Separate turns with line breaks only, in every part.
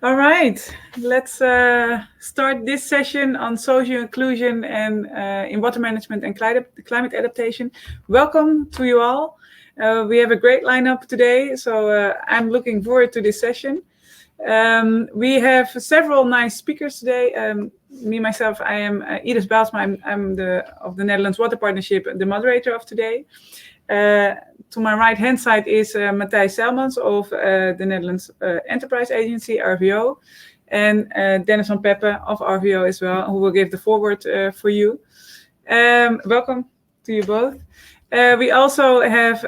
All right, let's start this session on social inclusion and in water management and climate adaptation. Welcome to you all. We have a great lineup today, so I'm looking forward to this session. We have several nice speakers today. Myself, I am Iris Baalsma. I'm of the Netherlands Water Partnership, the moderator of today. To my right-hand side is Matthijs Selmans of the Netherlands Enterprise Agency, RVO, and Dennis van Peppe of RVO as well, who will give the forward for you. Welcome to you both. We also have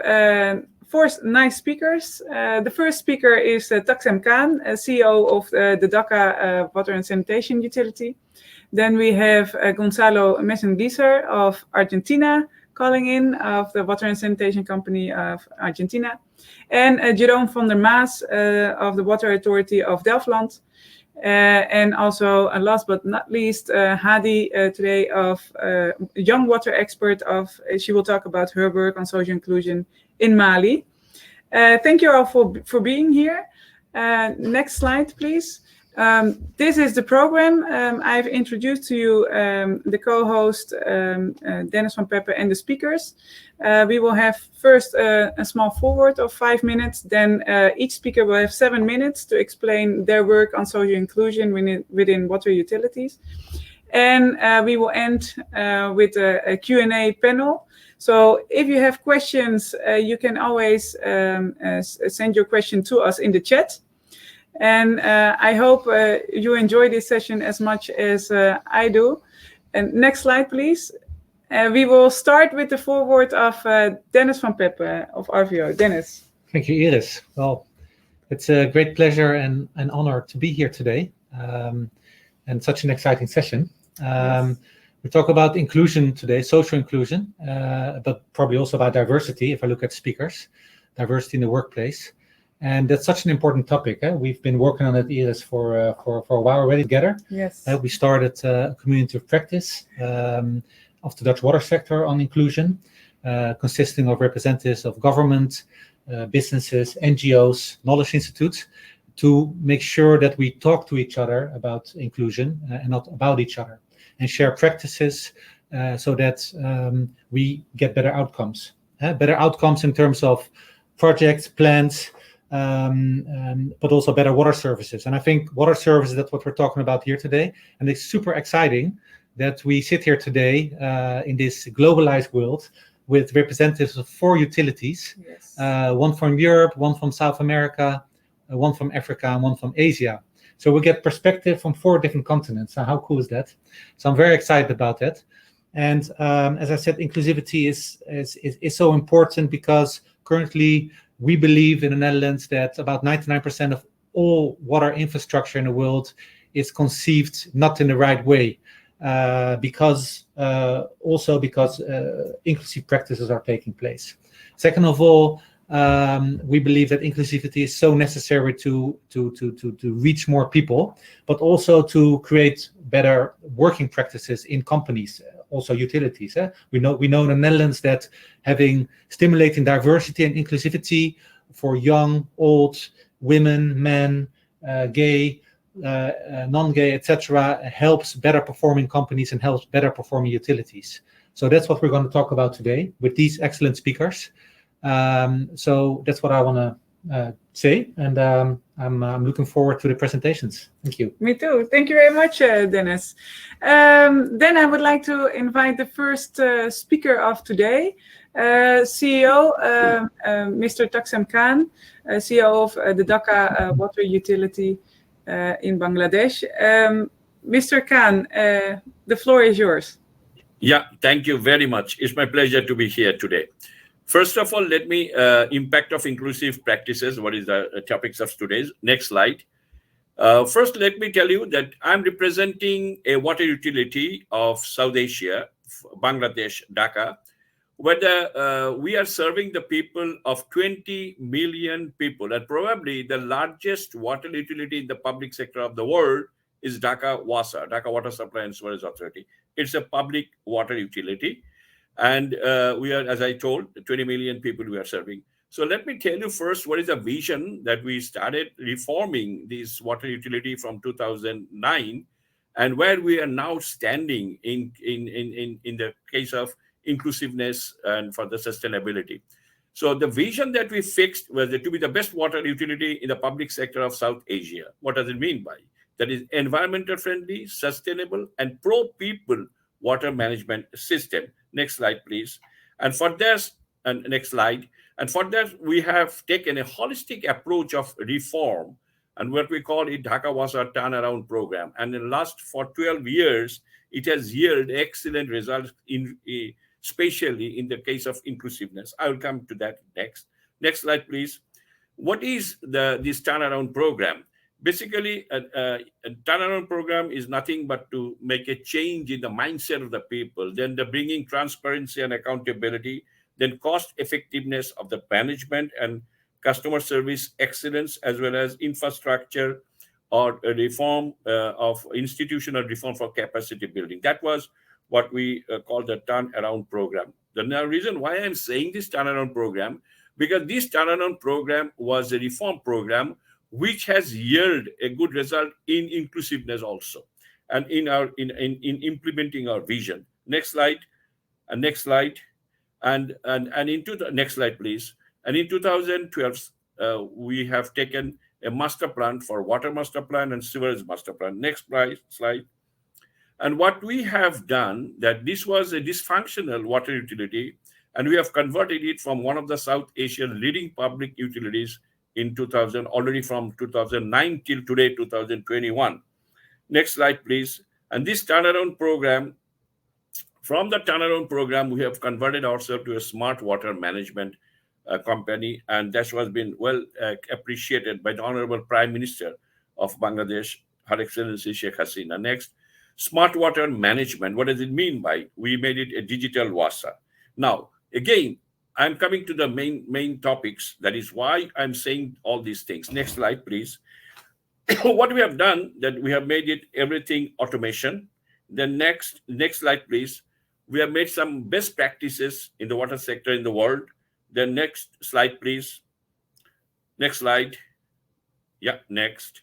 four nice speakers. The first speaker is Taqsem Khan, CEO of the Dhaka Water and Sanitation Utility. Then we have Gonsalo Meschengieser of Argentina, calling in, of the Water and Sanitation Company of Argentina, and Jerome van der Maes of the Water Authority of Delftland, and also, last but not least, Hadi today, of young water expert she will talk about her work on social inclusion in Mali. Thank you all for being here. Next slide, please. This is the program. I've introduced to you the co-host, Dennis van Peppe, and the speakers. We will have first a small foreword of 5 minutes. Then each speaker will have 7 minutes to explain their work on social inclusion within water utilities. And we will end with a Q&A panel. So if you have questions, you can always send your question to us in the chat. And I hope you enjoy this session as much as I do. And next slide, please. We will start with the foreword of Dennis van Peppe of RVO. Dennis.
Thank you, Iris. Well, it's a great pleasure and an honor to be here today, and such an exciting session.
Yes.
We talk about inclusion today, social inclusion, but probably also about diversity, if I look at speakers, diversity in the workplace. And that's such an important topic. We've been working on it, Iris, for a while already together.
Yes.
We started a community of practice of the Dutch water sector on inclusion, consisting of representatives of government, businesses, NGOs, knowledge institutes, to make sure that we talk to each other about inclusion and not about each other, and share practices so that we get better outcomes. Better outcomes in terms of projects, plans, but also better water services. And I think water services, that's what we're talking about here today. And it's super exciting that we sit here today in this globalized world with representatives of 4 utilities,
Yes.
One from Europe, one from South America, one from Africa, and one from Asia. So we get perspective from 4 different continents. So how cool is that? So I'm very excited about that. And as I said, inclusivity is so important because currently we believe in the Netherlands that about 99% of all water infrastructure in the world is conceived not in the right way, because inclusive practices are taking place. Second of all, we believe that inclusivity is so necessary to reach more people, but also to create better working practices in companies, also utilities. We know in the Netherlands that stimulating diversity and inclusivity for young, old, women, men, gay, non-gay, etc., helps better performing companies and helps better performing utilities. So that's what we're going to talk about today with these excellent speakers. So that's what I want to say, and I'm looking forward to the presentations. Thank you.
Me too. Thank you very much, Dennis. Then I would like to invite the first speaker of today, CEO, Mr. Taqsem Khan, CEO of the Dhaka Water Utility in Bangladesh. Mr. Khan, the floor is yours.
Yeah, thank you very much. It's my pleasure to be here today. First of all, let me impact of inclusive practices. What is the topics of today's? Next slide. First, let me tell you that I'm representing a water utility of South Asia, Bangladesh, Dhaka, where we are serving the people of 20 million people. And probably the largest water utility in the public sector of the world is Dhaka WASA, Dhaka Water Supply and Storage Authority. It's a public water utility. And we are, as I told, 20 million people we are serving. So let me tell you first what is the vision that we started reforming this water utility from 2009, and where we are now standing in the case of inclusiveness and for the sustainability. So the vision that we fixed was to be the best water utility in the public sector of South Asia. What does it mean by? That is environmental friendly, sustainable, and pro-people water management system. Next slide, please. And for this, and next slide. And for that, we have taken a holistic approach of reform, and what we call it Dhaka Water Turnaround Program. And in the last for 12 years, it has yielded excellent results especially in the case of inclusiveness. I will come to that next. Next slide, please. What is this turnaround program? Basically, a turnaround program is nothing but to make a change in the mindset of the people, then the bringing transparency and accountability, then cost effectiveness of the management and customer service excellence, as well as infrastructure or a reform of institutional reform for capacity building. That was what we call the turnaround program. The reason why I'm saying this turnaround program, because this turnaround program was a reform program which has yielded a good result in inclusiveness also, and in implementing our vision. Next slide, and next slide, and into the next slide, please. And in 2012, we have taken a master plan for water master plan and sewerage master plan. Next slide. And what we have done, that this was a dysfunctional water utility, and we have converted it from one of the South Asian leading public utilities in 2000, already from 2009 till today, 2021. Next slide, please. And this turnaround program, from the turnaround program, we have converted ourselves to a smart water management company, and that has been well appreciated by the Honorable Prime Minister of Bangladesh, Her Excellency Sheikh Hasina. Next. Smart water management, what does it mean by? We made it a digital WASA. Now, again, I'm coming to the main topics. That is why I'm saying all these things. Next slide, please. What we have done, that we have made it everything automation. Then next slide, please. We have made some best practices in the water sector in the world. Then next slide, please. Next slide. Yeah, next.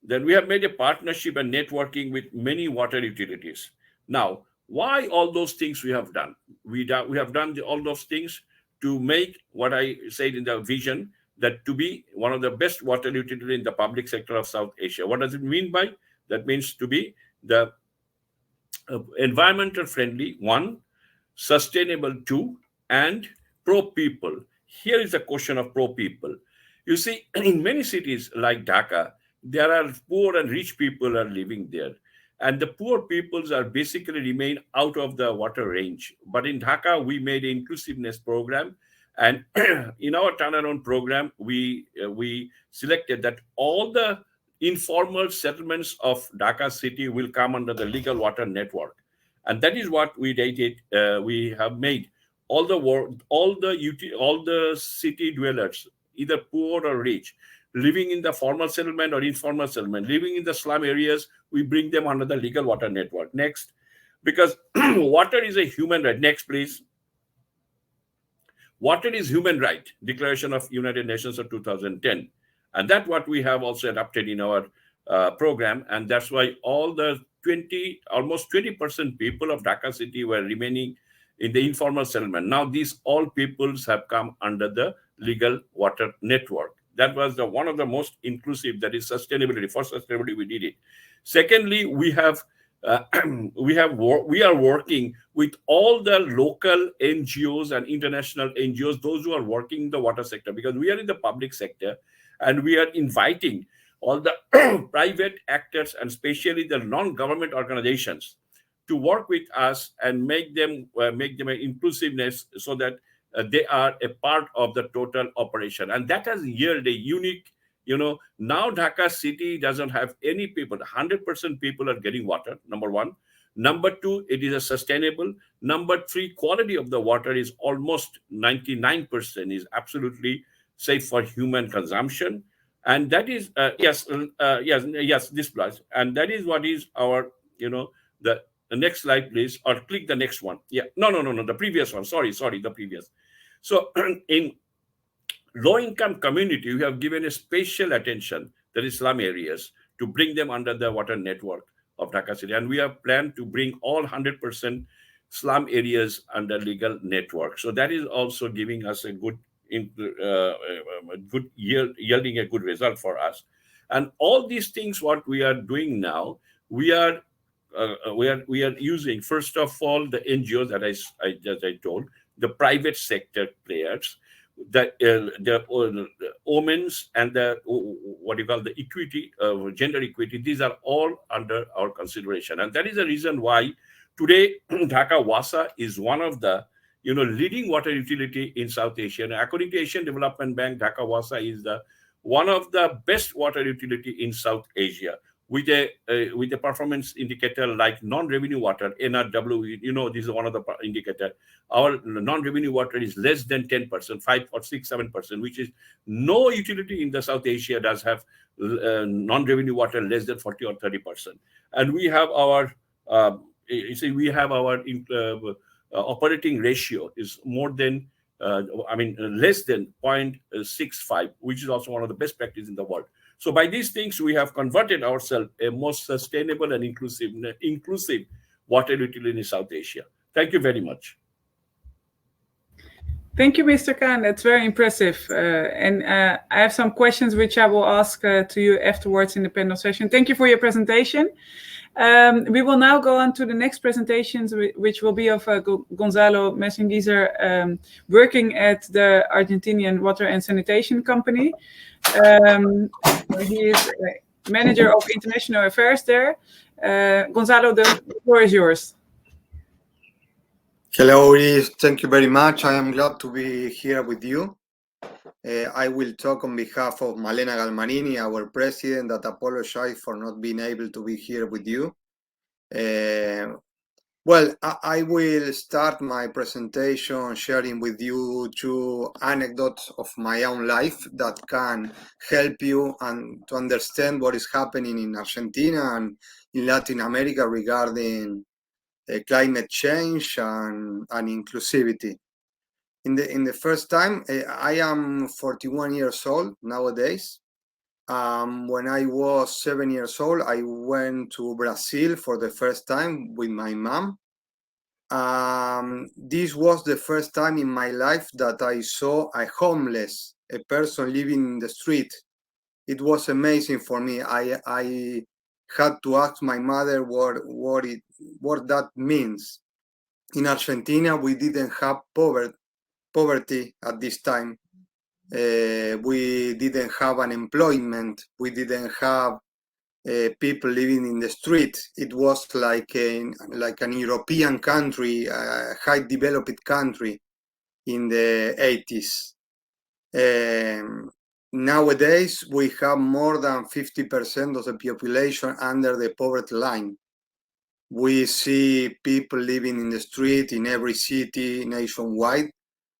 Then we have made a partnership and networking with many water utilities. Now, why all those things we have done? We have done all those things to make what I said in the vision, that to be one of the best water utility in the public sector of South Asia. What does it mean by? That means to be the environmental friendly, 1, sustainable, 2, and pro-people. Here is a question of pro-people. You see, in many cities like Dhaka, there are poor and rich people are living there. And the poor peoples are basically remain out of the water range. But in Dhaka, we made an inclusiveness program. And in our turnaround program, we selected that all the informal settlements of Dhaka city will come under the legal water network. And that is what we did. We have made all the city dwellers, either poor or rich, living in the formal settlement or informal settlement, living in the slum areas, we bring them under the legal water network. Next, because water is a human right. Next, please. Water is human right, Declaration of United Nations of 2010. And that's what we have also adopted in our program. And that's why all the almost 20% people of Dhaka city were remaining in the informal settlement. Now these all peoples have come under the legal water network. That was one of the most inclusive, that is sustainability. For sustainability, we did it. Secondly, we are working with all the local NGOs and international NGOs, those who are working in the water sector, because we are in the public sector, and we are inviting all the private actors and especially the non-government organizations to work with us and make them an inclusiveness, so that they are a part of the total operation. And that has yielded a unique, now Dhaka city doesn't have any people. 100% people are getting water, number 1. Number 2, it is a sustainable. Number 3, quality of the water is almost 99%, is absolutely safe for human consumption. And that is, yes, this plus. And that is what is our, the next slide, please, or click the next one. Yeah, no, the previous one. Sorry, the previous. So in low-income community, we have given a special attention, that is slum areas, to bring them under the water network of Dhaka City. And we have planned to bring all 100% slum areas under legal network. So that is also giving us a good, yielding a good result for us. And all these things, what we are doing now, we are using, first of all, the NGOs that I told, the private sector players, the women's and the the equity, gender equity. These are all under our consideration, and that is the reason why today Dhaka Wasa is one of the leading water utility in South Asia. And according to Asian Development Bank, Dhaka Wasa is one of the best water utility in South Asia, with a performance indicator like non-revenue water, NRW. This is one of the indicator. Our non-revenue water is less than 10%, 5 or 6, 7%, which is no utility in the South Asia does have non-revenue water less than 40 or 30%. And we have our operating ratio is more than less than 0.65, which is also one of the best practices in the world. So by these things, we have converted ourselves a most sustainable and inclusive water utility in South Asia. Thank you very much.
Thank you, Mr. Khan. That's very impressive. And I have some questions which I will ask to you afterwards in the panel session. Thank you for your presentation. We will now go on to the next presentations, which will be of Gonsalo Meschengieser, working at the Argentinian Water and Sanitation Company. He is manager of international affairs there. Gonsalo, the floor is yours.
Hello, thank you very much. I am glad to be here with you. I will talk on behalf of Malena Galmarini, our president, that apologized for not being able to be here with you. Well, I will start my presentation sharing with you 2 anecdotes of my own life that can help you and to understand what is happening in Argentina and in Latin America regarding climate change and inclusivity. In the first time, I am 41 years old nowadays. When I was 7 years old, I went to Brazil for the first time with my mom. This was the first time in my life that I saw a homeless, a person living in the street. It was amazing for me. I had to ask my mother what that means. In Argentina, we didn't have poverty at this time. We didn't have unemployment. We didn't have people living in the street. It was like an European country, a high developed country in the 80s. Nowadays, we have more than 50% of the population under the poverty line. We see people living in the street in every city nationwide.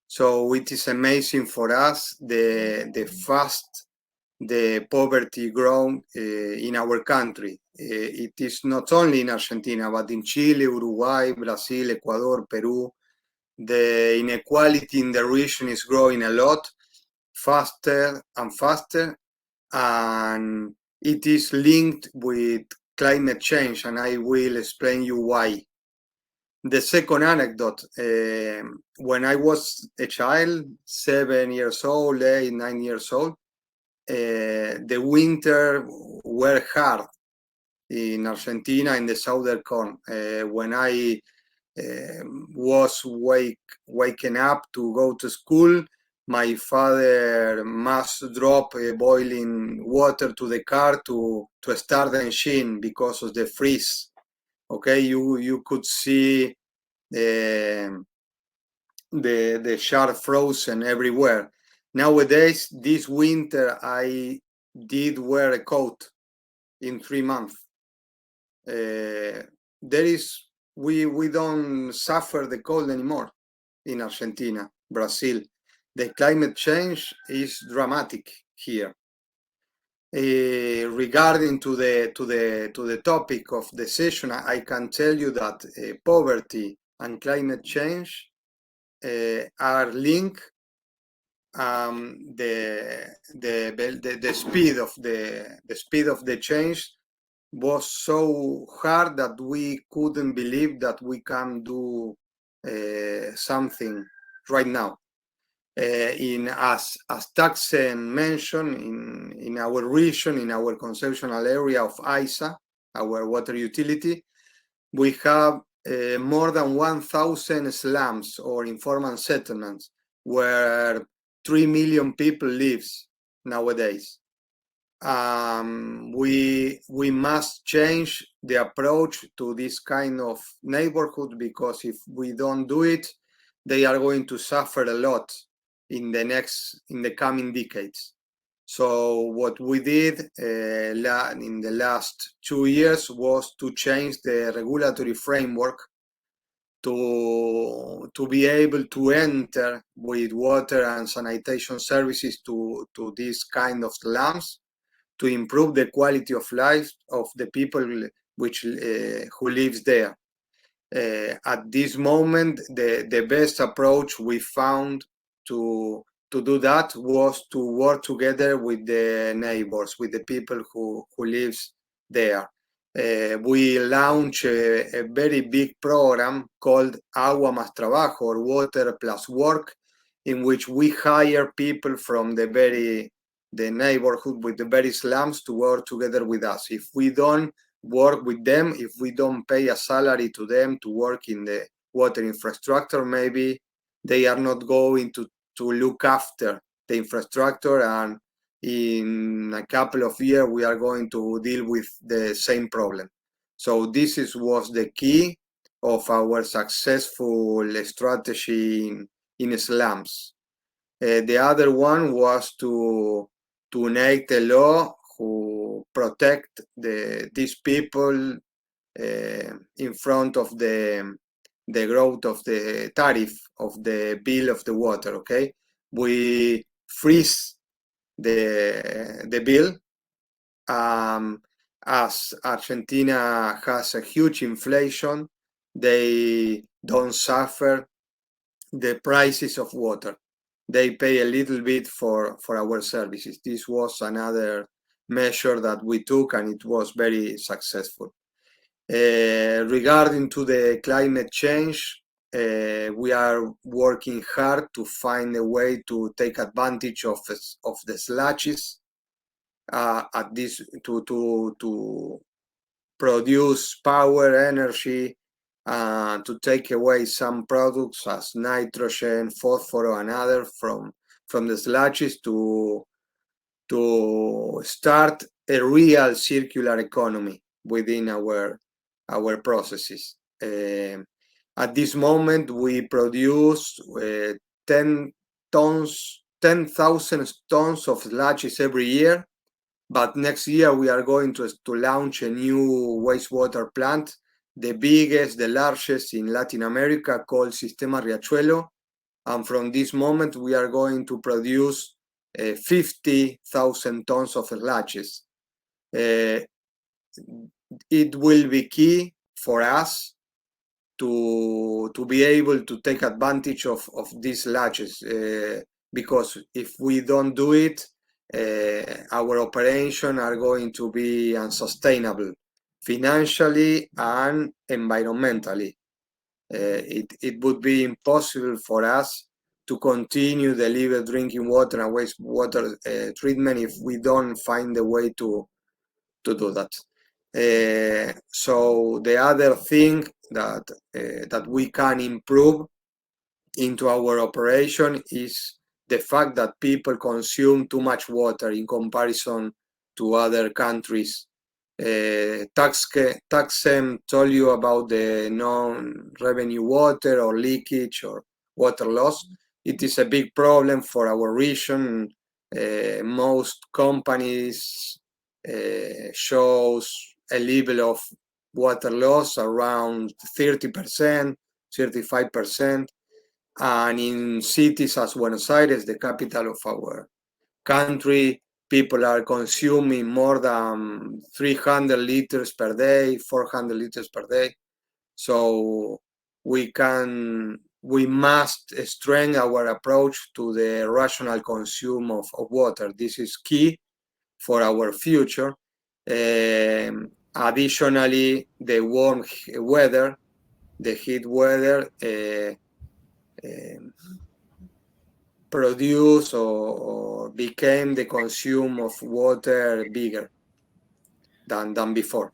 So it is amazing for us the fast the poverty grown in our country. It is not only in Argentina, but in Chile, Uruguay, Brazil, Ecuador, Peru. The inequality in the region is growing a lot, faster and faster, and it is linked with climate change, and I will explain you why. The second anecdote, when I was a child, 7 years old, 8, 9 years old, the winter were hard in Argentina, in the southern cone. When I was waking up to go to school, my father must drop boiling water to the car to start the engine because of the freeze. Okay, you could see the sharp frozen everywhere. Nowadays, this winter, I did wear a coat in 3 months. We don't suffer the cold anymore in Argentina, Brazil. The climate change is dramatic here. Regarding to the topic of the session, I can tell you that poverty and climate change are linked. The speed of the change was so hard that we couldn't believe that we can do something right now. As Taqsem mentioned, in our region, in our conceptual area of ISA, our water utility, we have more than 1,000 slums or informal settlements where 3 million people live nowadays. We must change the approach to this kind of neighborhood, because if we don't do it, they are going to suffer a lot in the coming decades. So what we did in the last 2 years was to change the regulatory framework to be able to enter with water and sanitation services to these kind of slums, to improve the quality of life of the people who lives there. At this moment, the best approach we found to do that was to work together with the neighbors, with the people who lives there. We launched a very big program called Agua más Trabajo, or Water plus Work, in which we hire people from the neighborhood with the very slums to work together with us. If we don't work with them, if we don't pay a salary to them to work in the water infrastructure, maybe they are not going to look after the infrastructure, and in a couple of years we are going to deal with the same problem. So this was the key of our successful strategy in slums. The other one was to enact a law who protect these people in front of the growth of the tariff of the bill of the water. Okay, we freeze the bill. As Argentina has a huge inflation, they don't suffer the prices of water. They pay a little bit for our services. This was another measure that we took, and it was very successful. Regarding to the climate change, we are working hard to find a way to take advantage of the sludges at this to produce power, energy, to take away some products as nitrogen, phosphorus, and other from the sludges to start a real circular economy within our processes. At this moment, we produce 10,000 tons of sludges every year. But next year we are going to launch a new wastewater plant, the biggest, the largest in Latin America, called Sistema Riachuelo. And from this moment, we are going to produce 50,000 tons of sludges. It will be key for us to be able to take advantage of these sludges, because if we don't do it, our operations are going to be unsustainable financially and environmentally. It would be impossible for us to continue deliver drinking water and wastewater treatment if we don't find a way to do that. So the other thing that we can improve into our operation is the fact that people consume too much water in comparison to other countries. Taqsem told you about the non-revenue water or leakage or water loss. It is a big problem for our region. Most companies shows a level of water loss around 30%, 35%. And in cities as Buenos Aires, the capital of our country, people are consuming more than 300 liters per day, 400 liters per day. So we can we must strengthen our approach to the rational consume of water. This is key for our future. Additionally, the warm weather, the heat weather produce or became the consume of water bigger than before.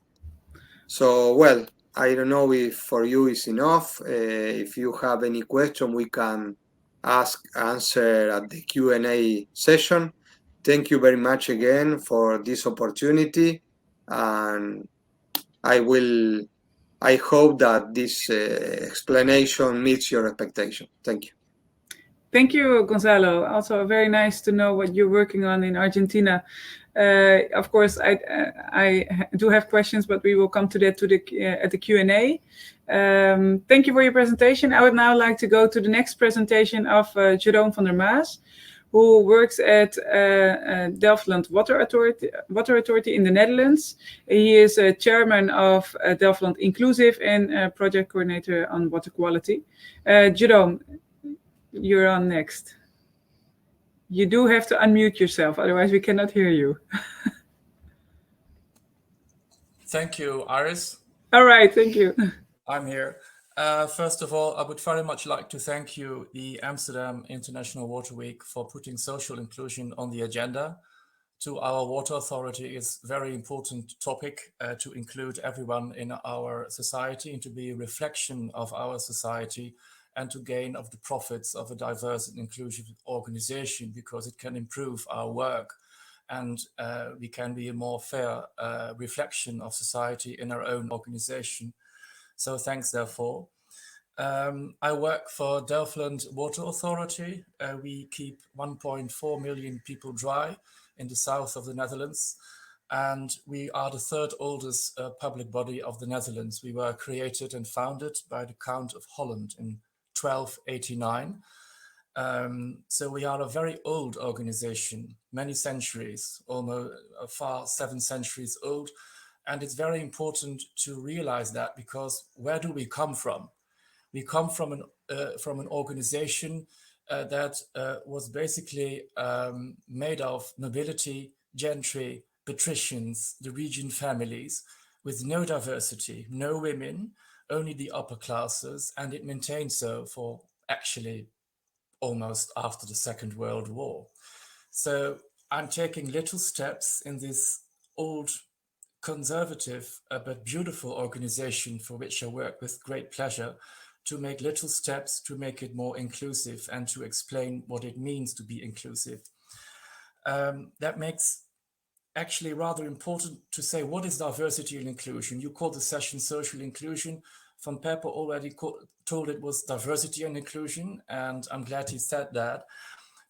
So, well, I don't know if for you is enough. If you have any question, we can answer at the Q&A session. Thank you very much again for this opportunity, and I hope that this explanation meets your expectation. Thank you.
Thank you, Gonzalo. Also, very nice to know what you're working on in Argentina. Of course, I do have questions, but we will come to that at the Q&A. Thank you for your presentation. I would now like to go to the next presentation of Jerome van der Maes, who works at Delftland Water Authority in the Netherlands. He is chairman of Delftland Inclusive and project coordinator on water quality. Jerome, you're on next. You do have to unmute yourself, otherwise we cannot hear you.
Thank you, Iris.
All right, thank you.
I'm here. First of all, I would very much like to thank you, the Amsterdam International Water Week, for putting social inclusion on the agenda. To our water authority, it's a very important topic to include everyone in our society and to be a reflection of our society and to gain of the profits of a diverse and inclusive organization, because it can improve our work and we can be a more fair reflection of society in our own organization. So thanks, therefore. I work for Delftland Water Authority. We keep 1.4 million people dry in the south of the Netherlands, and we are the third oldest public body of the Netherlands. We were created and founded by the Count of Holland in 1289. So we are a very old organization, many centuries, almost far 7 centuries old. And it's very important to realize that, because where do we come from? We come from an organization that was basically made of nobility, gentry, patricians, the regent families, with no diversity, no women, only the upper classes, and it maintained so for actually almost after the Second World War. So I'm taking little steps in this old, conservative but beautiful organization, for which I work with great pleasure, to make little steps to make it more inclusive and to explain what it means to be inclusive. That makes actually rather important to say, what is diversity and inclusion? You called the session social inclusion. Van Perper already told it was diversity and inclusion, and I'm glad he said that.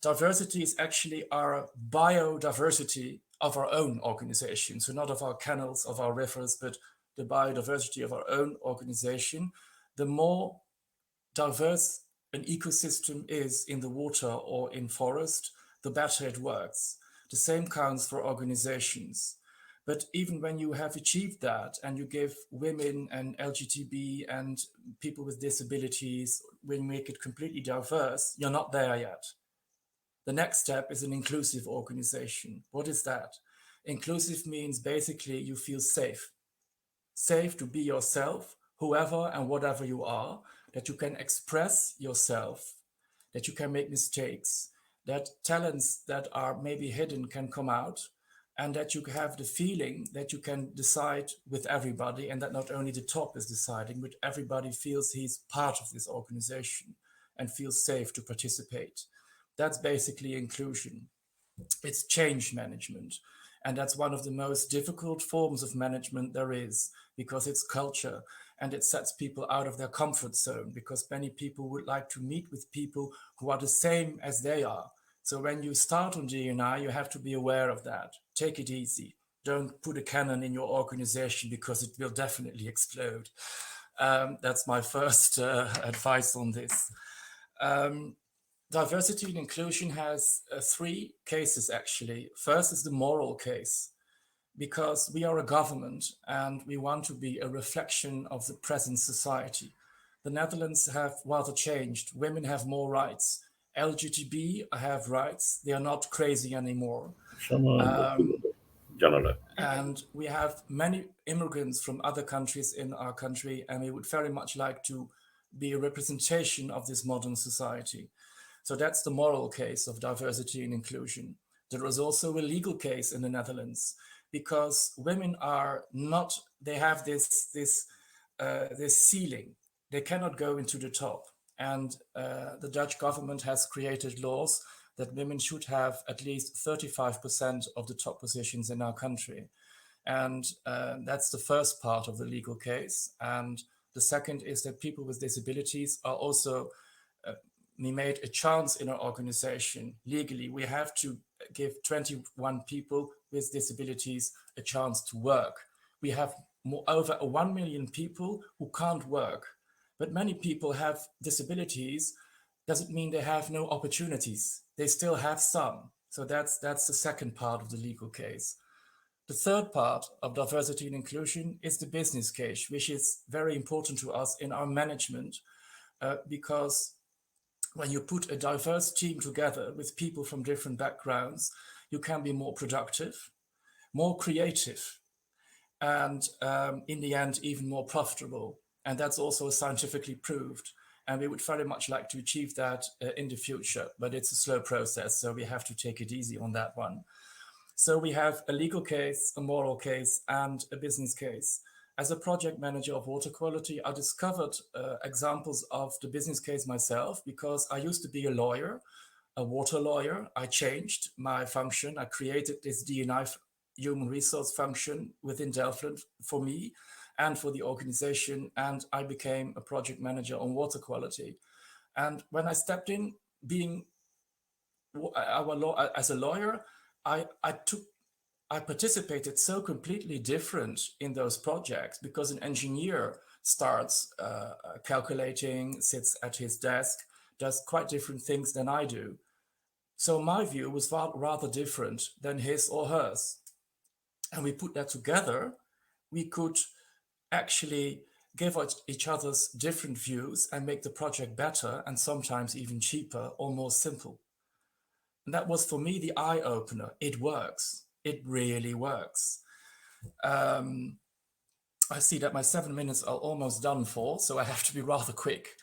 Diversity is actually our biodiversity of our own organization. So not of our canals, of our rivers, but the biodiversity of our own organization. The more diverse an ecosystem is in the water or in forest, the better it works. The same counts for organizations. But even when you have achieved that and you give women and LGTB and people with disabilities, when you make it completely diverse, you're not there yet. The next step is an inclusive organization. What is that? Inclusive means basically you feel safe. Safe to be yourself, whoever and whatever you are, that you can express yourself, that you can make mistakes, that talents that are maybe hidden can come out, and that you have the feeling that you can decide with everybody, and that not only the top is deciding, but everybody feels he's part of this organization and feels safe to participate. That's basically inclusion. It's change management. And that's one of the most difficult forms of management there is, because it's culture and it sets people out of their comfort zone, because many people would like to meet with people who are the same as they are. So when you start on D&I, you have to be aware of that. Take it easy. Don't put a cannon in your organization, because it will definitely explode. That's my first advice on this. Diversity and inclusion has 3 cases, actually. First is the moral case, because we are a government and we want to be a reflection of the present society. the Netherlands have rather changed. Women have more rights. LGBT have rights. They are not crazy anymore. And we have many immigrants from other countries in our country, and we would very much like to be a representation of this modern society. So that's the moral case of diversity and inclusion. There is also a legal case in the Netherlands, because women are not, they have this ceiling. They cannot go into the top. And the Dutch government has created laws that women should have at least 35% of the top positions in our country. And that's the first part of the legal case. And the second is that people with disabilities are also we made a chance in our organization. Legally, we have to give 21 people with disabilities a chance to work. We have over 1 million people who can't work, but many people have disabilities. Doesn't mean they have no opportunities. They still have some. So that's the second part of the legal case. The third part of diversity and inclusion is the business case, which is very important to us in our management, because when you put a diverse team together with people from different backgrounds, you can be more productive, more creative, and in the end, even more profitable. And that's also scientifically proved. And we would very much like to achieve that in the future, but it's a slow process, so we have to take it easy on that one. So we have a legal case, a moral case, and a business case. As a project manager of water quality, I discovered examples of the business case myself, because I used to be a lawyer, a water lawyer. I changed my function. I created this D&I human resource function within Delftland for me and for the organization, and I became a project manager on water quality. And when I stepped in, being as a lawyer, I participated so completely different in those projects, because an engineer starts calculating, sits at his desk, does quite different things than I do. So my view was rather different than his or hers. And we put that together, we could actually give each other's different views and make the project better, and sometimes even cheaper or more simple. And that was for me the eye-opener. It works. It really works. I see that my 7 minutes are almost done for, so I have to be rather quick.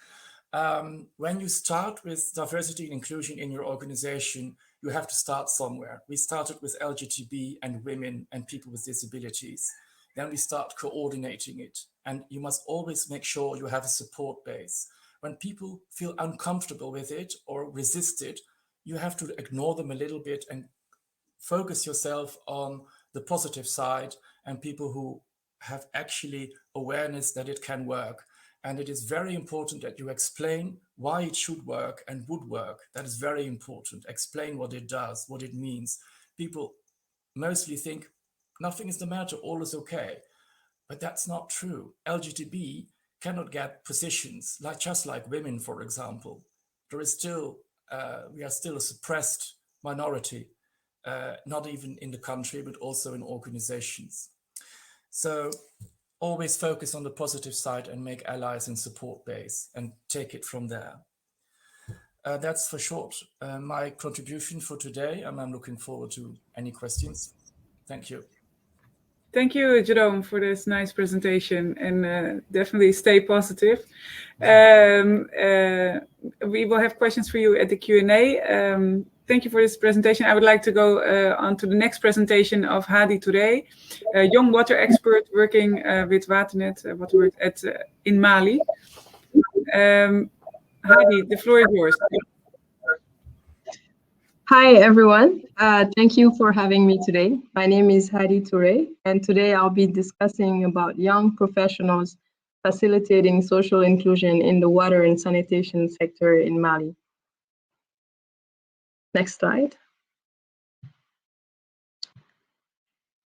When you start with diversity and inclusion in your organization, you have to start somewhere. We started with LGBT and women and people with disabilities. Then we start coordinating it. And you must always make sure you have a support base. When people feel uncomfortable with it or resist it, you have to ignore them a little bit and focus yourself on the positive side and people who have actually awareness that it can work. And it is very important that you explain why it should work and would work. That is very important. Explain what it does, what it means. People mostly think nothing is the matter, all is okay. But that's not true. LGBT cannot get positions, just like women, for example. There is still, we are still a suppressed minority, not even in the country, but also in organizations. So always focus on the positive side and make allies and support base and take it from there. That's for short my contribution for today, and I'm looking forward to any questions. Thank you.
Thank you, Jerome, for this nice presentation, and definitely stay positive. We will have questions for you at the Q&A. Thank you for this presentation. I would like to go on to the next presentation of Hadi Toure, a young water expert working with Waternet in Mali. Hadi, the floor is yours.
Hi, everyone. Thank you for having me today. My name is Hadi Toure, and today I'll be discussing about young professionals facilitating social inclusion in the water and sanitation sector in Mali. Next slide.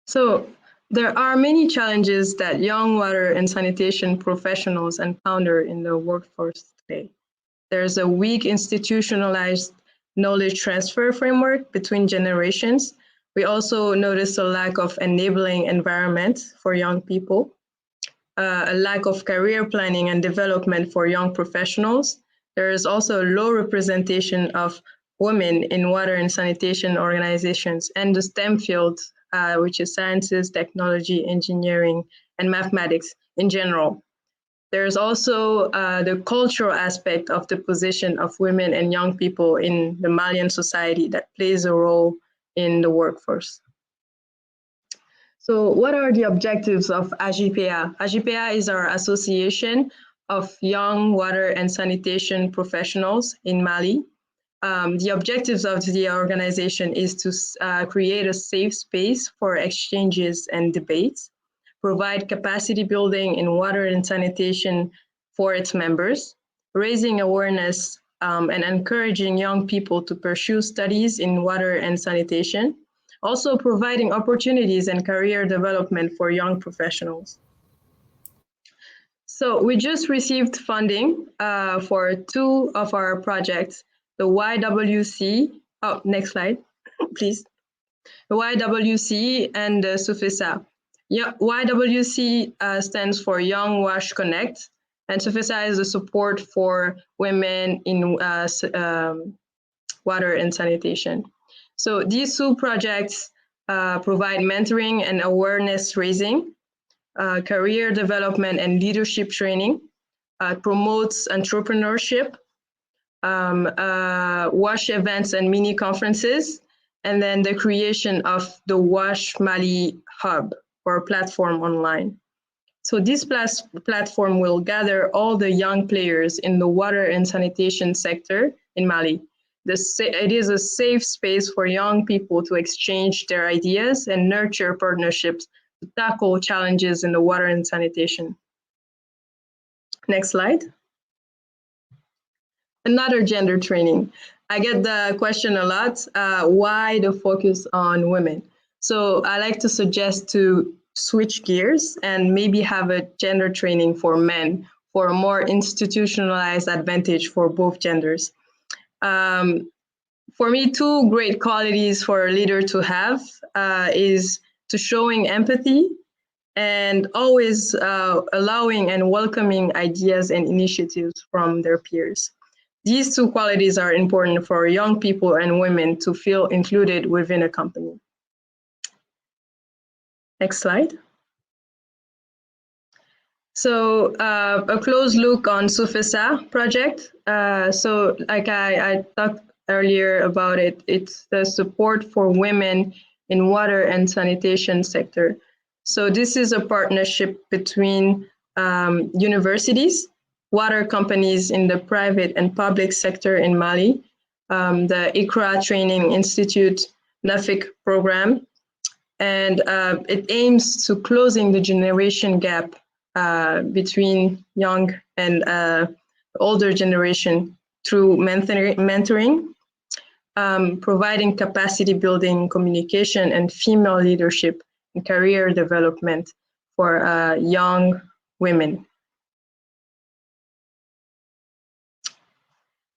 So there are many challenges that young water and sanitation professionals encounter in the workforce today. There's a weak institutionalized knowledge transfer framework between generations. We also notice a lack of enabling environment for young people. a lack of career planning and development for young professionals. There is also a low representation of women in water and sanitation organizations and the STEM field, which is sciences, technology, engineering, and mathematics in general. There's also the cultural aspect of the position of women and young people in the Malian society that plays a role in the workforce. So what are the objectives of AIWW2021? AIWW2021 is our association of young water and sanitation professionals in Mali. The objectives of the organization is to create a safe space for exchanges and debates, provide capacity building in water and sanitation for its members, raising awareness and encouraging young people to pursue studies in water and sanitation, also providing opportunities and career development for young professionals. So we just received funding for 2 of our projects, the YWC, next slide, please. The YWC and the SUFISA. YWC stands for Young WASH Connect, and SUFISA is the support for women in water and sanitation. So these 2 projects provide mentoring and awareness raising, career development and leadership training, promotes entrepreneurship, WASH events and mini conferences, and then the creation of the WASH Mali Hub or platform online. So this platform will gather all the young players in the water and sanitation sector in Mali. It is a safe space for young people to exchange their ideas and nurture partnerships to tackle challenges in the water and sanitation. Next slide. Another gender training. I get the question a lot, why the focus on women? So I like to suggest to switch gears and maybe have a gender training for men for a more institutionalized advantage for both genders. For me, 2 great qualities for a leader to have is to showing empathy and always allowing and welcoming ideas and initiatives from their peers. These 2 qualities are important for young people and women to feel included within a company. Next slide. So a close look on SUFISA project. So like I talked earlier about it, it's the support for women in water and sanitation sector. So this is a partnership between universities, water companies in the private and public sector in Mali, the ICRA Training Institute NAFIC program, and it aims to closing the generation gap between young and older generation through mentoring, providing capacity building, communication, and female leadership and career development for young women.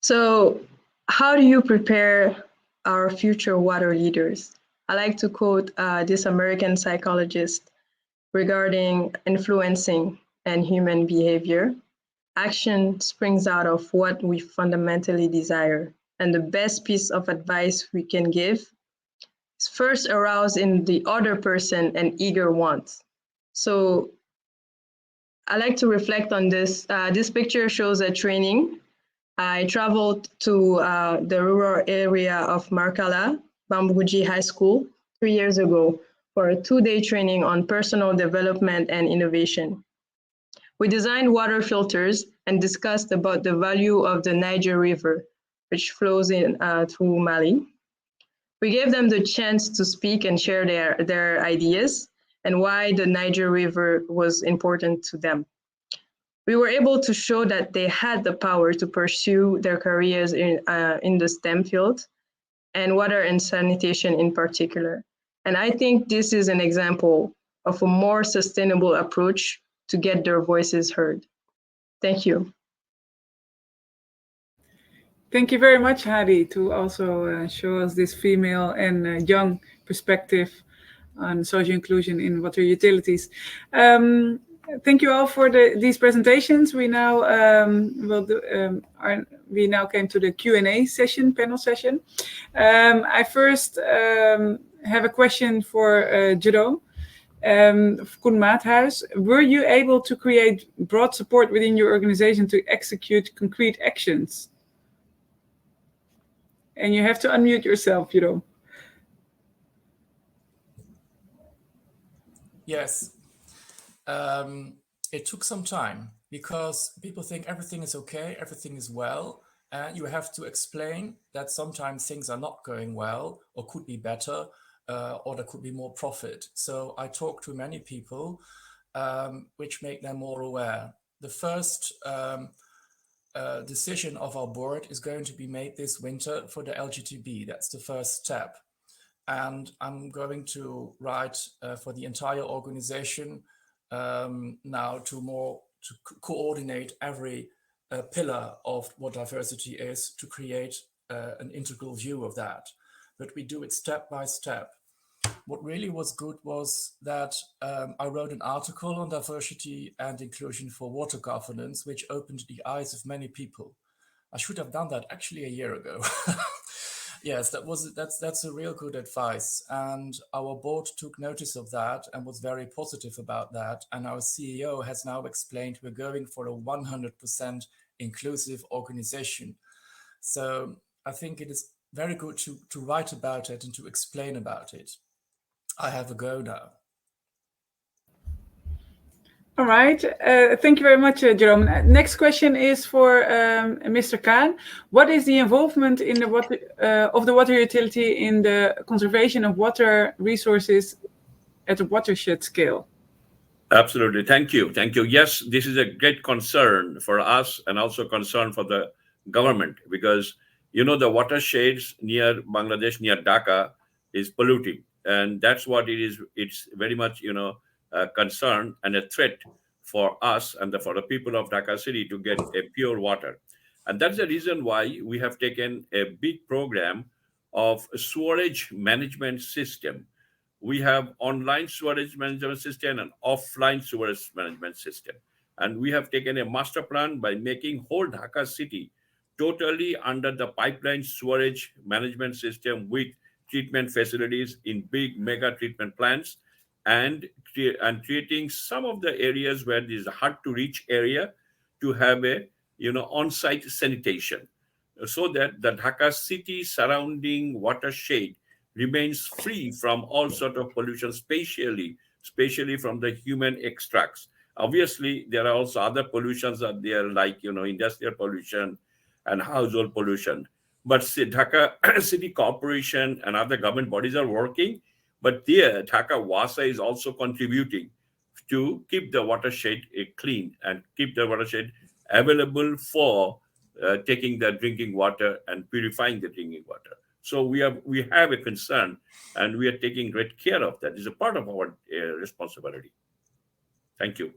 So how do you prepare our future water leaders? I like to quote this American psychologist regarding influencing and human behavior. Action springs out of what we fundamentally desire. And the best piece of advice we can give is first arouse in the other person an eager want. So I like to reflect on this. This picture shows a training. I traveled to the rural area of Markala, Bambouji High School, 3 years ago for a 2-day training on personal development and innovation. We designed water filters and discussed about the value of the Niger River, which flows in through Mali. We gave them the chance to speak and share their ideas and why the Niger River was important to them. We were able to show that they had the power to pursue their careers in the STEM field and water and sanitation in particular. And I think this is an example of a more sustainable approach to get their voices heard. Thank you.
Thank you very much, Hadi, to also show us this female and young perspective on social inclusion in water utilities. Thank you all for these presentations. We now we now came to the Q&A session, panel session. I first have a question for Jerome. Koen Maathuis, were you able to create broad support within your organization to execute concrete actions? And you have to unmute yourself, Jerome.
Yes. It took some time because people think everything is okay, everything is well, and you have to explain that sometimes things are not going well or could be better, or there could be more profit. So I talked to many people, which make them more aware. The first decision of our board is going to be made this winter for the LGTB. That's the first step. And I'm going to write for the entire organization now to coordinate every pillar of what diversity is, to create an integral view of that. But we do it step by step. What really was good was that I wrote an article on diversity and inclusion for water governance, which opened the eyes of many people. I should have done that actually a year ago. Yes, that's a real good advice. And our board took notice of that and was very positive about that. And our CEO has now explained we're going for a 100% inclusive organization. So I think it is very good to write about it and to explain about it. I have a go now.
All right. Thank you very much, Jerome. Next question is for Mr. Khan. What is the involvement in the water, of the water utility in the conservation of water resources at a watershed scale?
Absolutely. Thank you. Thank you. Yes, this is a great concern for us and also concern for the government, because, you know, the watersheds near Bangladesh, near Dhaka, is polluting. And that's what it is. It's very much, you know, a concern and a threat for us and for the people of Dhaka city to get a pure water. And that's the reason why we have taken a big program of sewerage management system. We have online sewerage management system and offline sewerage management system. And we have taken a master plan by making whole Dhaka city totally under the pipeline sewerage management system with treatment facilities in big mega treatment plants, and creating some of the areas where there is a hard to reach area to have a, you know, on-site sanitation, so that the Dhaka city surrounding watershed remains free from all sort of pollution, especially from the human extracts. Obviously, there are also other pollutions that there, like, you know, industrial pollution and household pollution. But Dhaka City Corporation and other government bodies are working. But there, Dhaka Wasa is also contributing to keep the watershed clean and keep the watershed available for taking the drinking water and purifying the drinking water. So we have a concern, and we are taking great care of that. It's a part of our responsibility. Thank you.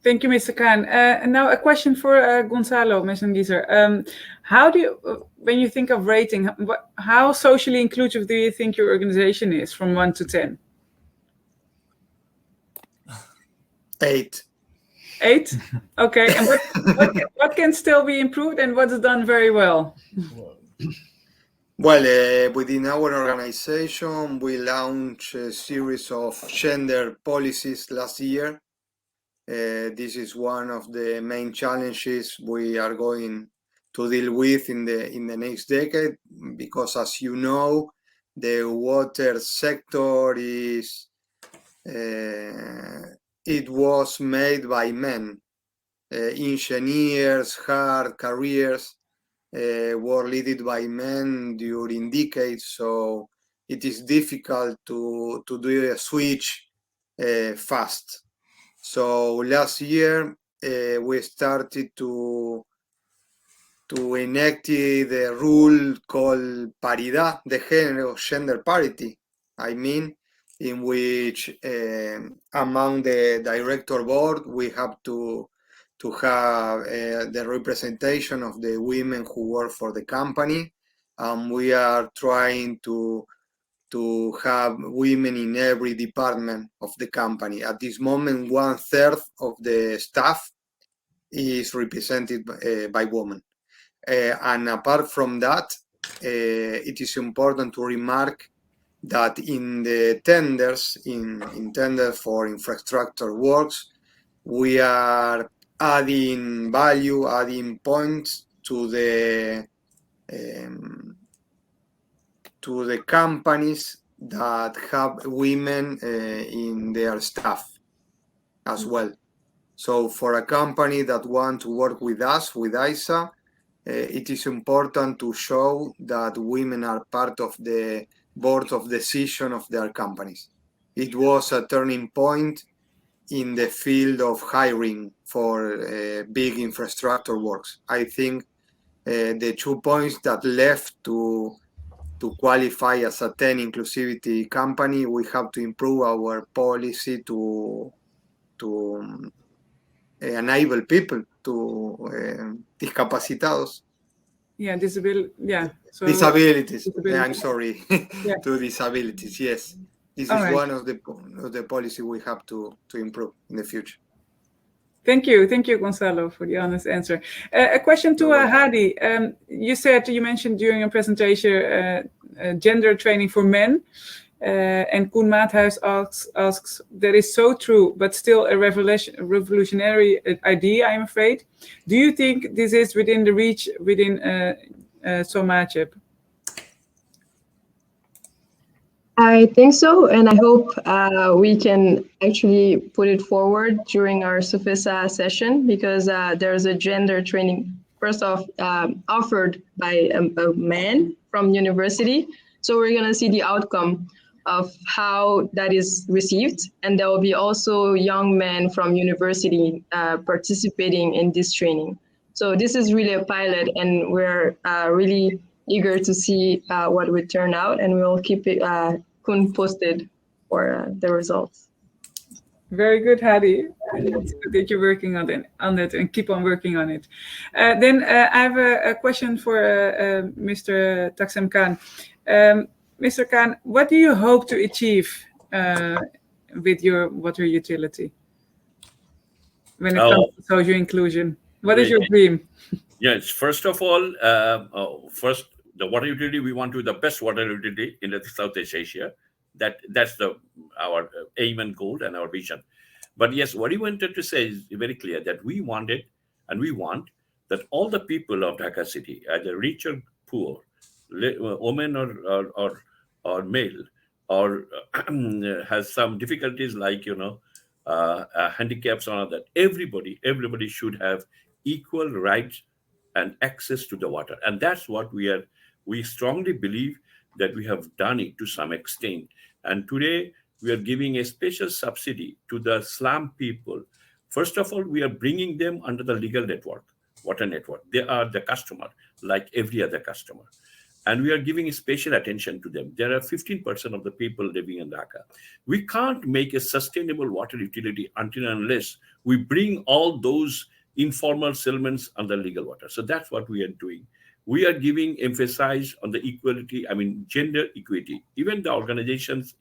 Thank you, Mr. Khan. And now a question for Gonsalo Meschengieser. How do you, when you think of rating, how socially inclusive do you think your organization is from 1 to 10?
8.
8? Okay. And what can still be improved, and what's done very well?
Well, within our organization, we launched a series of gender policies last year. This is one of the main challenges we are going to deal with in the next decade, because, as you know, the water sector is it was made by men. Engineers, hard careers were led by men during decades, so it is difficult to do a switch fast. So last year we started to enact the rule called paridad de género, gender parity, I mean, in which among the director board we have to have the representation of the women who work for the company. We are trying to to have women in every department of the company. At this moment, 1/3 of the staff is represented by women. And apart from that, it is important to remark that in the tenders, in tenders for infrastructure works, we are adding value, adding points to the companies that have women in their staff as well. So for a company that want to work with us, with ISA, it is important to show that women are part of the board of decision of their companies. It was a turning point in the field of hiring for big infrastructure works. I think the 2 points that left to qualify as a 10 inclusivity company, we have to improve our policy to enable people to discapacitados.
Yeah, disability. Yeah. So
Disabilities.
disability.
I'm sorry.
Yeah.
To disabilities. Yes, this
All
is
right.
one of the policy we have to improve in the future.
Thank you, Gonsalo, for the honest answer. A question to Hadi. You mentioned during your presentation gender training for men, and Koen Maathuis asks, that is so true, but still a revolutionary idea, I'm afraid. Do you think this is within the reach within SOMACEP?
I think so, and I hope we can actually put it forward during our SUFISA session, because there's a gender training, first off, offered by a man from university. So we're going to see the outcome of how that is received. And there will be also young men from university participating in this training. So this is really a pilot, and we're really eager to see what would turn out, and we'll keep it posted for the results.
Very good, Hadi. It's good that you're working on it and keep on working on it. Then I have a question for Mr. Taqsem Khan. Mr. Khan, what do you hope to achieve with your water utility when it comes to social inclusion? What is your dream?
Yes, first of all, the water utility, we want to be the best water utility in Southeast Asia. That's our aim and goal and our vision. But yes, what he wanted to say is very clear, that we wanted and we want that all the people of Dhaka city, either rich or poor, woman or male, or has some difficulties like handicaps or all that, everybody should have equal rights and access to the water. And that's what we strongly believe that we have done it to some extent. And today we are giving a special subsidy to the slum people. First of all, we are bringing them under the legal network, water network. They are the customer, like every other customer. And we are giving special attention to them. There are 15% of the people living in Dhaka. We can't make a sustainable water utility until and unless we bring all those informal settlements under legal water. So that's what we are doing. We are giving emphasis on the equality, gender equity. Even the organizations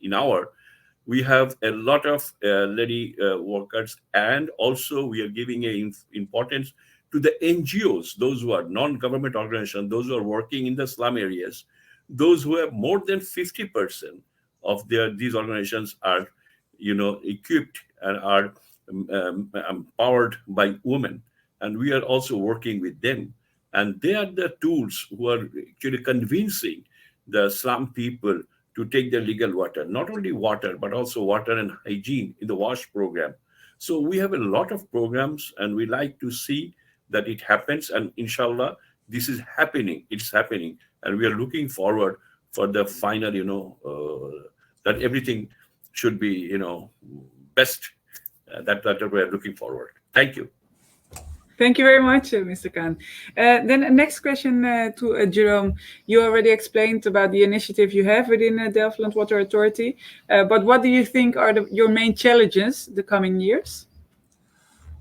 we have a lot of lady workers, and also we are giving importance to the NGOs, those who are non-government organizations, those who are working in the slum areas, those who have more than 50% of these organizations are, equipped and are empowered by women. And we are also working with them. And they are the tools who are actually convincing the slum people to take their legal water, not only water, but also water and hygiene in the WASH program. So we have a lot of programs, and we like to see that it happens. And inshallah, this is happening. It's happening. And we are looking forward for the final, that everything should be, best. That we are looking forward. Thank you.
Thank you very much, Mr. Khan. Then next question to Jerome. You already explained about the initiative you have within the Delftland Water Authority, but what do you think are your main challenges the coming years?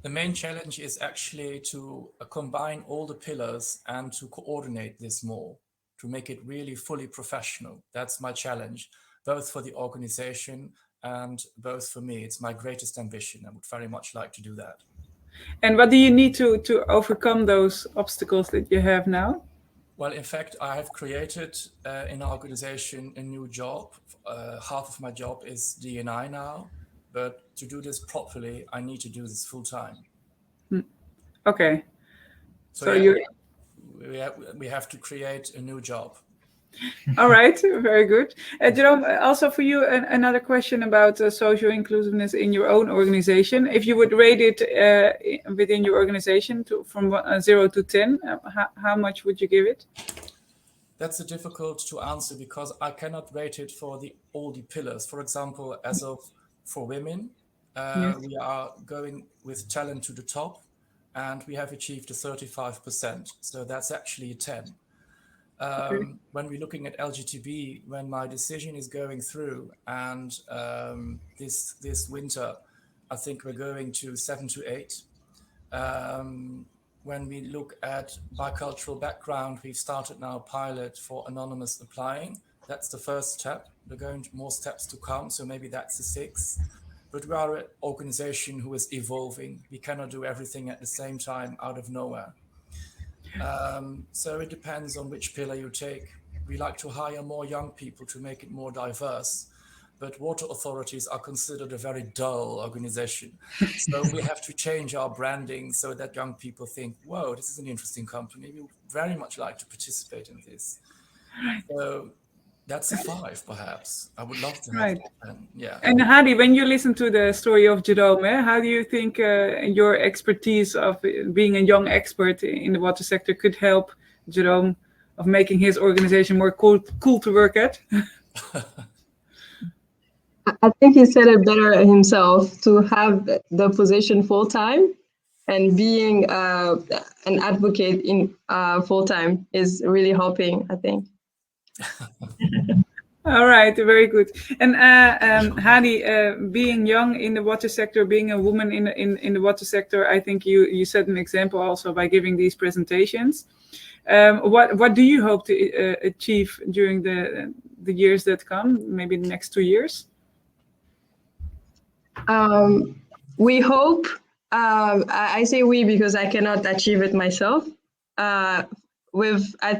The main challenge is actually to combine all the pillars and to coordinate this more, to make it really fully professional. That's my challenge. both for the organization and both for me. It's my greatest ambition. I would very much like to do that.
And what do you need to overcome those obstacles that you have now?
Well, in fact, I have created in our organization a new job. Half of my job is D&I now, but to do this properly, I need to do this full time.
Okay.
So yeah, we have to create a new job.
All right, very good. Jerome, also for you, another question about social inclusiveness in your own organization. If you would rate it within your organization from 0 to 10, how much would you give it?
That's difficult to answer because I cannot rate it for all the pillars. For example, for women,
Yes.
we are going with talent to the top, and we have achieved a 35%. So that's actually a 10. When we're looking at LGTB, when my decision is going through, and this winter, I think we're going to 7 to 8. When we look at bicultural background, we've started now a pilot for anonymous applying. That's the first step. There are going to more steps to come, so maybe that's a 6. But we are an organization who is evolving. We cannot do everything at the same time out of nowhere. So it depends on which pillar you take. We like to hire more young people to make it more diverse, but water authorities are considered a very dull organization. So we have to change our branding so that young people think, whoa, this is an interesting company. We would very much like to participate in this. So that's a 5, perhaps. I would love to have that. Yeah.
And Hadi, when you listen to the story of Jerome, how do you think your expertise of being a young expert in the water sector could help Jerome of making his organization more cool to work at?
I think he said it better himself. To have the position full time and being an advocate in full time is really helping, I think.
All right, very good. And Hadi, being young in the water sector, being a woman in the water sector, I think you set an example also by giving these presentations. What do you hope to achieve during the years that come, maybe the next 2 years?
We hope, I say we because I cannot achieve it myself. I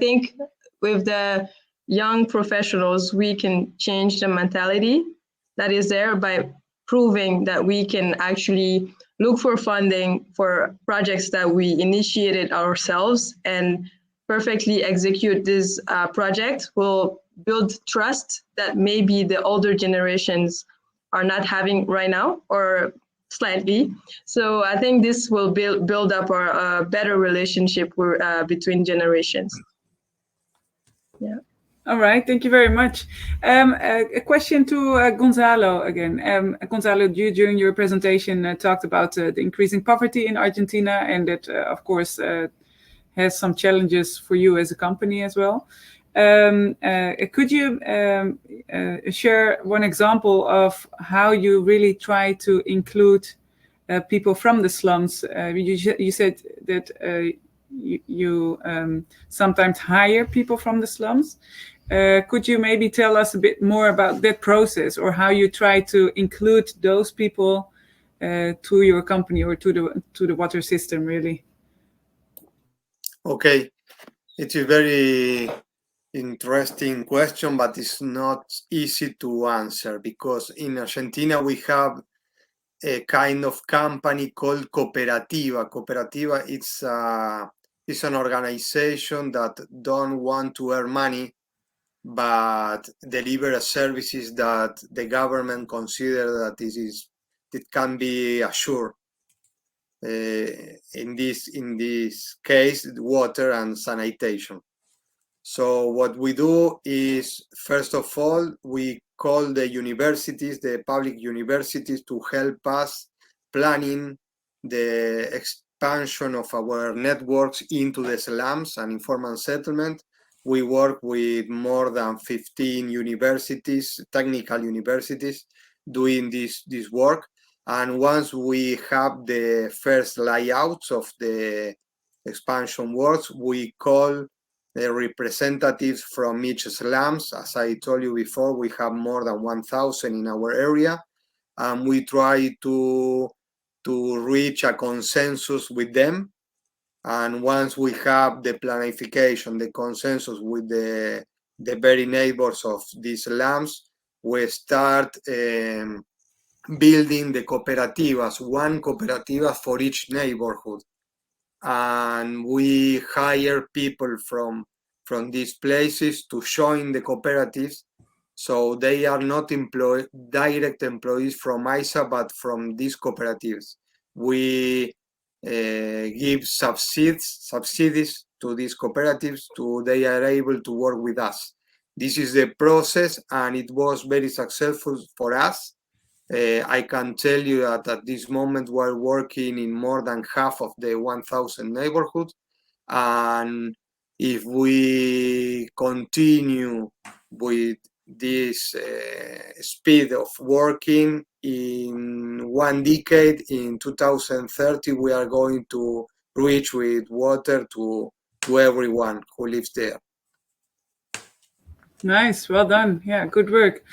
think with the young professionals, we can change the mentality that is there by proving that we can actually look for funding for projects that we initiated ourselves and perfectly execute this project. Will build trust that maybe the older generations are not having right now, or slightly. So I think this will build up a better relationship between generations. Yeah.
All right, thank you very much. A question to Gonzalo again. Gonzalo, you during your presentation talked about the increasing poverty in Argentina, and that, of course, has some challenges for you as a company as well. Could you share one example of how you really try to include people from the slums? You said that you sometimes hire people from the slums. Could you maybe tell us a bit more about that process, or how you try to include those people to your company or to the water system, really?
Okay, it's a very interesting question, but it's not easy to answer, because in Argentina we have a kind of company called cooperativa. Cooperativa, it's an organization that don't want to earn money, but deliver services that the government consider that it can be assured. In this case, water and sanitation. So what we do is, first of all, we call the universities, the public universities, to help us planning the expansion of our networks into the slums and informal settlement. We work with more than 15 universities, technical universities, doing this work. And once we have the first layouts of the expansion works, we call representatives from each slums. As I told you before, we have more than 1,000 in our area, and we try to reach a consensus with them. And once we have the planification, the consensus with the very neighbors of these slums, we start building the cooperativas, one cooperativa for each neighborhood. And we hire people from these places to join the cooperatives. So they are not direct employees from ISA, but from these cooperatives. We give subsidies to these cooperatives they are able to work with us. This is the process, and it was very successful for us. I can tell you that at this moment we're working in more than half of the 1,000 neighborhoods, and if we continue with this speed of working, in 1 decade, in 2030, we are going to reach with water to everyone who lives there.
Nice, well done. Yeah, good work.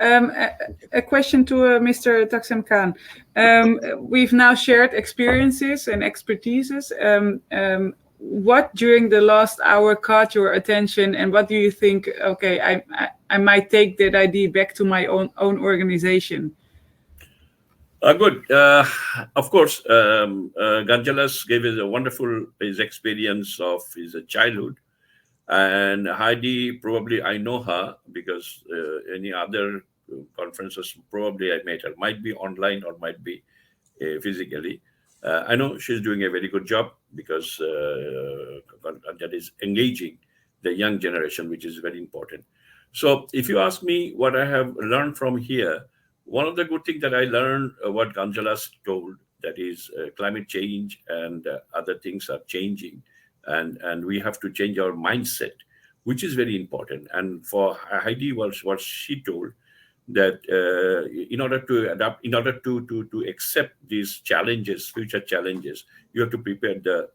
A question to Mr. Taqsem Khan. We've now shared experiences and expertises. What during the last hour caught your attention, and what do you think? Okay, I might take that idea back to my own organization.
Good. Of course, Gonzalo gave us a wonderful experience of his childhood. And Hadi, probably I know her because any other conferences, probably I met her. Might be online or might be physically. I know she's doing a very good job because that is engaging the young generation, which is very important. So if you ask me what I have learned from here, one of the good things that I learned, what Gonzalo told, that is climate change and other things are changing. And we have to change our mindset, which is very important. And for Heidi, what she told, that in order to adapt, in order to accept these challenges, future challenges, you have to prepare the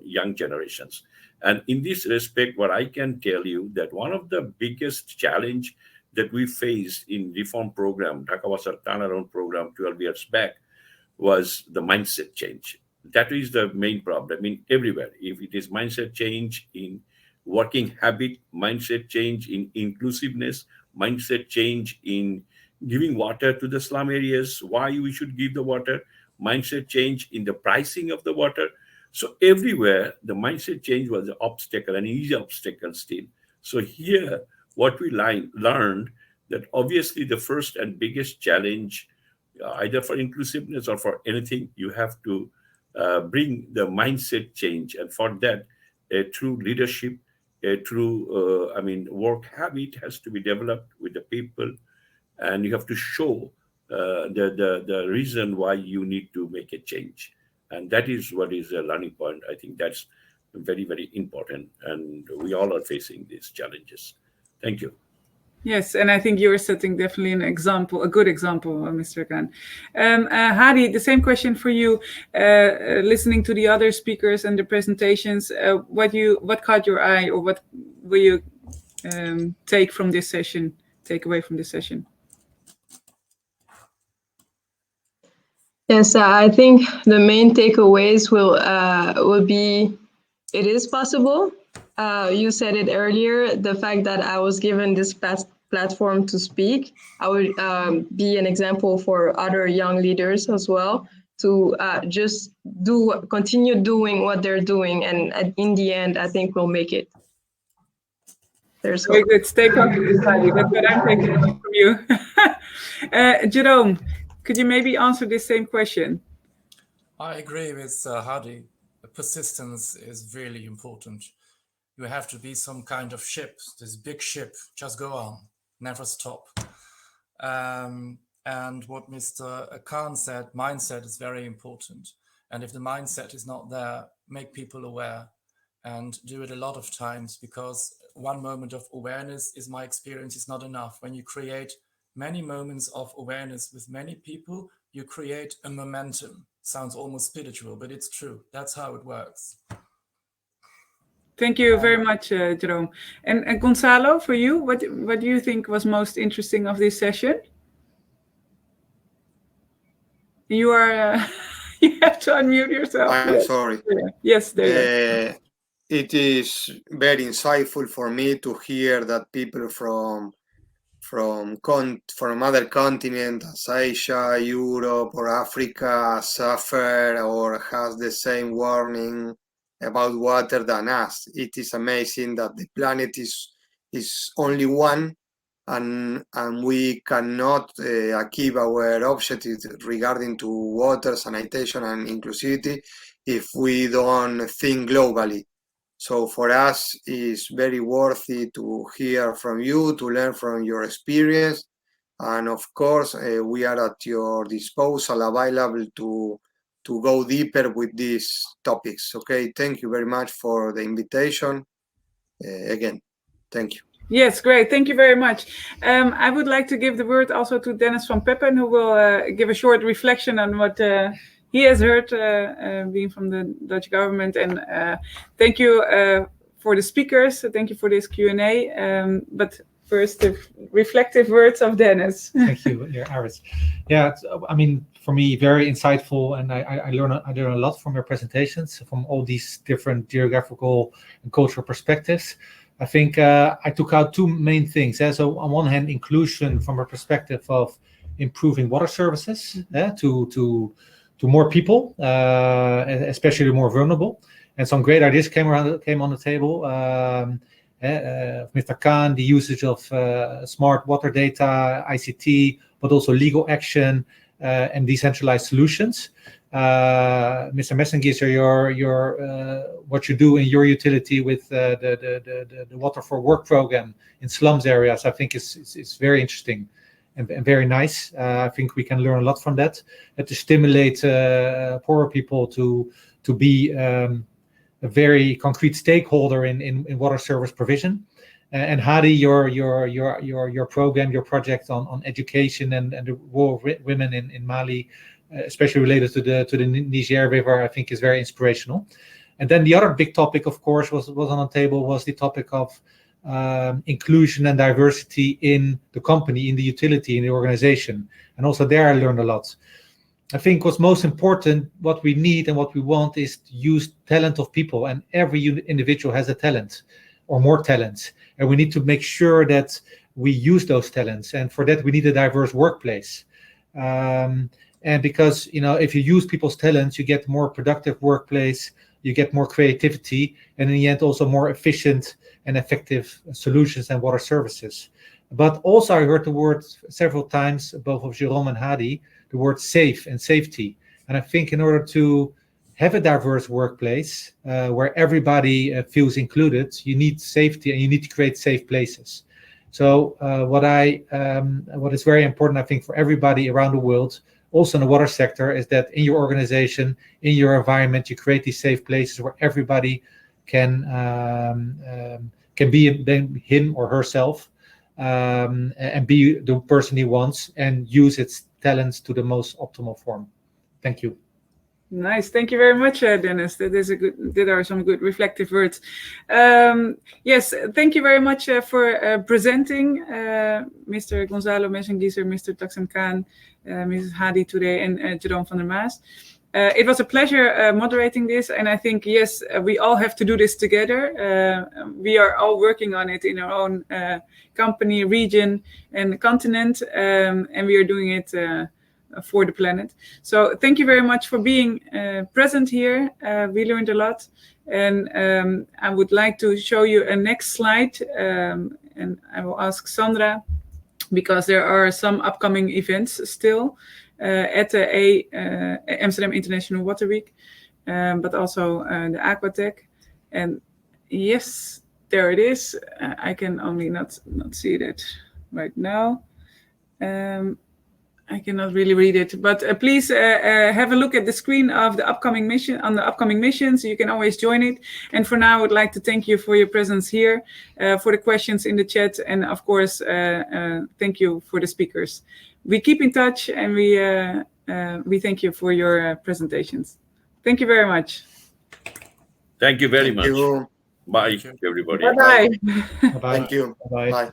young generations. And in this respect, what I can tell you that one of the biggest challenge that we faced in reform program, Dhaka turnaround program 12 years back, was the mindset change. That is the main problem in everywhere. If it is mindset change in working habit, mindset change in inclusiveness, mindset change in giving water to the slum areas, why we should give the water, mindset change in the pricing of the water. So everywhere, the mindset change was an obstacle, an easy obstacle still. So here, what we learned that obviously the first and biggest challenge, either for inclusiveness or for anything, you have to bring the mindset change. And for that, a true leadership, a true, work habit has to be developed with the people. And you have to show the reason why you need to make a change. And that is what is a learning point. I think that's very, very important. And we all are facing these challenges. Thank you.
Yes, and I think you're setting definitely an example, a good example, Mr. Khan. Hadi, the same question for you. Listening to the other speakers and the presentations, what caught your eye, or what will you take away from this session?
Yes, I think the main takeaways will be it is possible. You said it earlier, the fact that I was given this platform to speak, I would be an example for other young leaders as well to just continue doing what they're doing, and in the end, I think we'll make it. There's
very good. Stay positive, Hadi. That's what I'm taking away from you. Jerome, could you maybe answer this same question?
I agree with Hadi. Persistence is really important. You have to be some kind of ship, this big ship, just go on, never stop. And what Mr. Khan said, mindset is very important. And if the mindset is not there, make people aware and do it a lot of times, because one moment of awareness, is my experience, is not enough. When you create many moments of awareness with many people, you create a momentum. Sounds almost spiritual, but it's true. That's how it works.
Thank you very much, Jerome. And Gonzalo, for you, what do you think was most interesting of this session? You are, you have to unmute yourself.
I'm sorry.
Yes, there.
It is very insightful for me to hear that people from other continents, Asia, Europe, or Africa, suffer or has the same warning about water than us. It is amazing that the planet is only one, and we cannot achieve our objectives regarding to water, sanitation, and inclusivity if we don't think globally. So for us, it's very worthy to hear from you, to learn from your experience. And of course, we are at your disposal, available to go deeper with these topics. Okay, thank you very much for the invitation. Again, thank you.
Yes, great. Thank you very much. I would like to give the word also to Dennis van Peppen, who will give a short reflection on what he has heard being from the Dutch government. And thank you for the speakers. Thank you for this Q&A. But first, the reflective words of Dennis.
Thank you, Aris. Yeah, I mean, for me, very insightful, and I learn a lot from your presentations, from all these different geographical and cultural perspectives. I think I took out two main things. So on one hand, inclusion from a perspective of improving water services to more people, especially the more vulnerable. And some great ideas came on the table. Mr. Khan, the usage of smart water data, ICT, but also legal action and decentralized solutions. Mr. Meschengieser, your what you do in your utility with the Water for Work program in slums areas, I think is very interesting and very nice. I think we can learn a lot from that, to stimulate poorer people to be a very concrete stakeholder in water service provision. And Hadi, your program, your project on education and the role of women in Mali, especially related to the Niger River, I think is very inspirational. And then the other big topic, of course, was on the table, was the topic of inclusion and diversity in the company, in the utility, in the organization. And also there I learned a lot. I think what's most important, what we need and what we want, is to use talent of people, and every individual has a talent or more talents, and we need to make sure that we use those talents, and for that we need a diverse workplace. And because, if you use people's talents, you get more productive workplace, you get more creativity, and in the end also more efficient and effective solutions and water services. But also I heard the word several times, both of Jerome and Hadi, the word safe and safety. And I think in order to have a diverse workplace where everybody feels included, you need safety and you need to create safe places. So what is very important, I think, for everybody around the world, also in the water sector, is that in your organization, in your environment, you create these safe places where everybody can be him or herself and be the person he wants and use its talents to the most optimal form. Thank you.
Nice. Thank you very much, Dennis. That are some good reflective words. Yes, thank you very much for presenting Mr. Gonsalo Meschengieser, Mr. Taqsem Khan, Mrs. Hadi today, and Jerome van der Maes. It was a pleasure moderating this, and I think, yes, we all have to do this together. We are all working on it in our own company, region, and continent, and we are doing it for the planet. So thank you very much for being present here. We learned a lot, and I would like to show you a next slide, and I will ask Sandra, because there are some upcoming events still at the Amsterdam International Water Week, but also the Aquatech. And yes, there it is. I can only not see that right now. I cannot really read it, but please have a look at the screen of the upcoming mission. On the upcoming missions, you can always join it. And for now, I would like to thank you for your presence here, for the questions in the chat, and of course, thank you for the speakers. We keep in touch, and we thank you for your presentations. Thank you very much.
Thank you very much.
Thank you.
Bye,
Thank you.
everybody.
Bye-bye.
Bye-bye.
Thank you.
Bye-bye.
Bye.